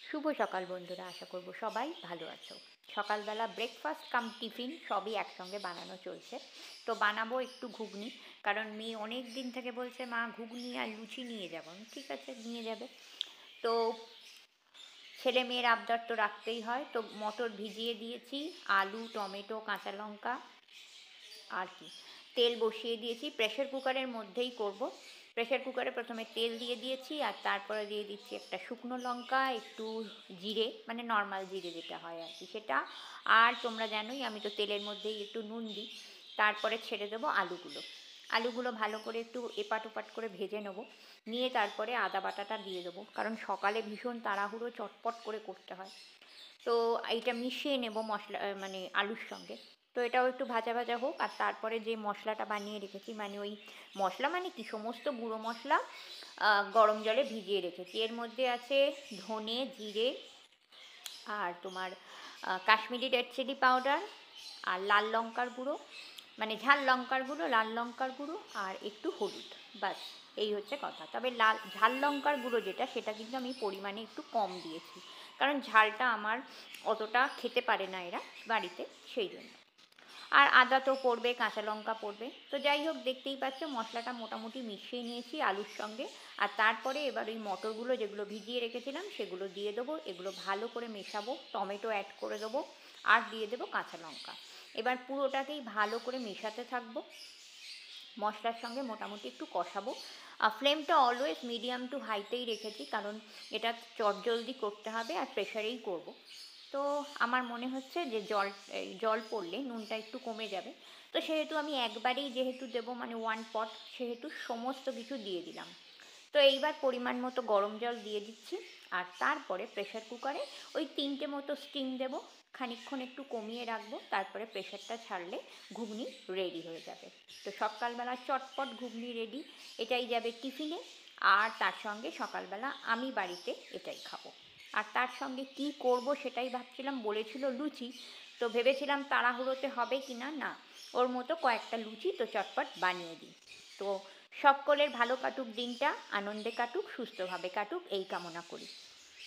শুভ সকাল বন্ধুরা, আশা করব সবাই ভালো আছো। সকালবেলা ব্রেকফাস্ট কাম টিফিন সবই একসঙ্গে বানানো চলছে। তো বানাবো একটু ঘুগনি, কারণ মেয়ে অনেক দিন থেকে বলছে মা ঘুগনি আর লুচি নিয়ে যাবো। ঠিক আছে, নিয়ে যাবে। তো ছেলে মেয়ের আবদার তো রাখতেই হয়, তো মটর ভিজিয়ে দিয়েছি, আলু টমেটো কাঁচা লঙ্কা আর কি তেল বসিয়ে দিয়েছি। প্রেশার কুকারের মধ্যেই করব। প্রেশার কুকারে প্রথমে তেল দিয়ে দিয়েছি, আর তারপরে দিয়ে দিচ্ছি একটা শুকনো লঙ্কা, একটু জিরে, মানে নর্মাল জিরে যেটা হয় আর কি সেটা। আর তোমরা জানোই আমি তো তেলের মধ্যেই একটু নুন দিই। তারপরে ছেড়ে দেবো আলুগুলো। আলুগুলো ভালো করে একটু এপাট ওপাট করে ভেজে নেবো। নিয়ে তারপরে আদা বাটাটা দিয়ে দেবো, কারণ সকালে ভীষণ তাড়াহুড়ো চটপট করে করতে হয়। তো এইটা মিশিয়ে নেব মশলা, মানে আলুর সঙ্গে। তো এটাও একটু ভাজা ভাজা হোক, আর তারপরে যে মশলাটা বানিয়ে রেখেছি, মানে ওই মশলা মানে কি, সমস্ত গুঁড়ো মশলা গরম জলে ভিজিয়ে রেখেছি। এর মধ্যে আছে ধনে জিরে, আর তোমার কাশ্মীরি রেড চিলি পাউডার, আর লাল লঙ্কার গুঁড়ো, মানে ঝাল লঙ্কার গুঁড়ো, লাল লঙ্কার গুঁড়ো, আর একটু হলুদ। বাস, এই হচ্ছে কথা। তবে ঝাল লঙ্কার গুঁড়ো যেটা, সেটা কিন্তু আমি পরিমাণে একটু কম দিয়েছি, কারণ ঝালটা আমার অতটা খেতে পারে না এরা বাড়িতে, সেই জন্য। আর আদা তো পড়বে, কাঁচা লঙ্কা পড়বে। তো যাই হোক, দেখতেই পাচ্ছ মশলাটা মোটামুটি মিশিয়ে নিয়েছি আলুর সঙ্গে। আর তারপরে এবার ওই মটরগুলো যেগুলো ভিজিয়ে রেখেছিলাম সেগুলো দিয়ে দেবো, এগুলো ভালো করে মেশাবো, টমেটো অ্যাড করে দেবো, আর দিয়ে দেবো কাঁচা লঙ্কা। এবার পুরোটাকেই ভালো করে মেশাতে থাকবো, মশলার সঙ্গে মোটামুটি একটু কষাবো। ফ্লেমটা অলওয়েজ মিডিয়াম টু হাইতেই রেখেছি, কারণ এটা চটজলদি করতে হবে আর প্রেশারেই করব। তো আমার মনে হচ্ছে যে জল পড়লে নুনটা একটু কমে যাবে। তো সেহেতু আমি একবারেই যেহেতু দেবো, মানে ওয়ান পট, সেহেতু সমস্ত কিছু দিয়ে দিলাম। তো এইবার পরিমাণ মতো গরম জল দিয়ে দিচ্ছি, আর তারপরে প্রেশার কুকারে ওই 3টে মতো স্টিম দেবো, খানিকক্ষণ একটু কমিয়ে রাখবো, তারপরে প্রেশারটা ছাড়লে ঘুগনি রেডি হয়ে যাবে। তো সকালবেলা চটপট ঘুগনি রেডি। এটাই যাবে টিফিনে, আর তার সঙ্গে সকালবেলা আমি বাড়িতে এটাই খাবো। আর তার সঙ্গে কি করব সেটাই ভাবছিলাম, বলেছিল লুচি। তো ভেবেছিলাম তাড়াহুড়োতে হবে কি না, না, ওর মতো কয়েকটা লুচি তো চটপট বানিয়ে দিই। তো সকলের ভালো কাটুক দিনটা, আনন্দে কাটুক, সুস্থভাবে কাটুক, এই কামনা করি।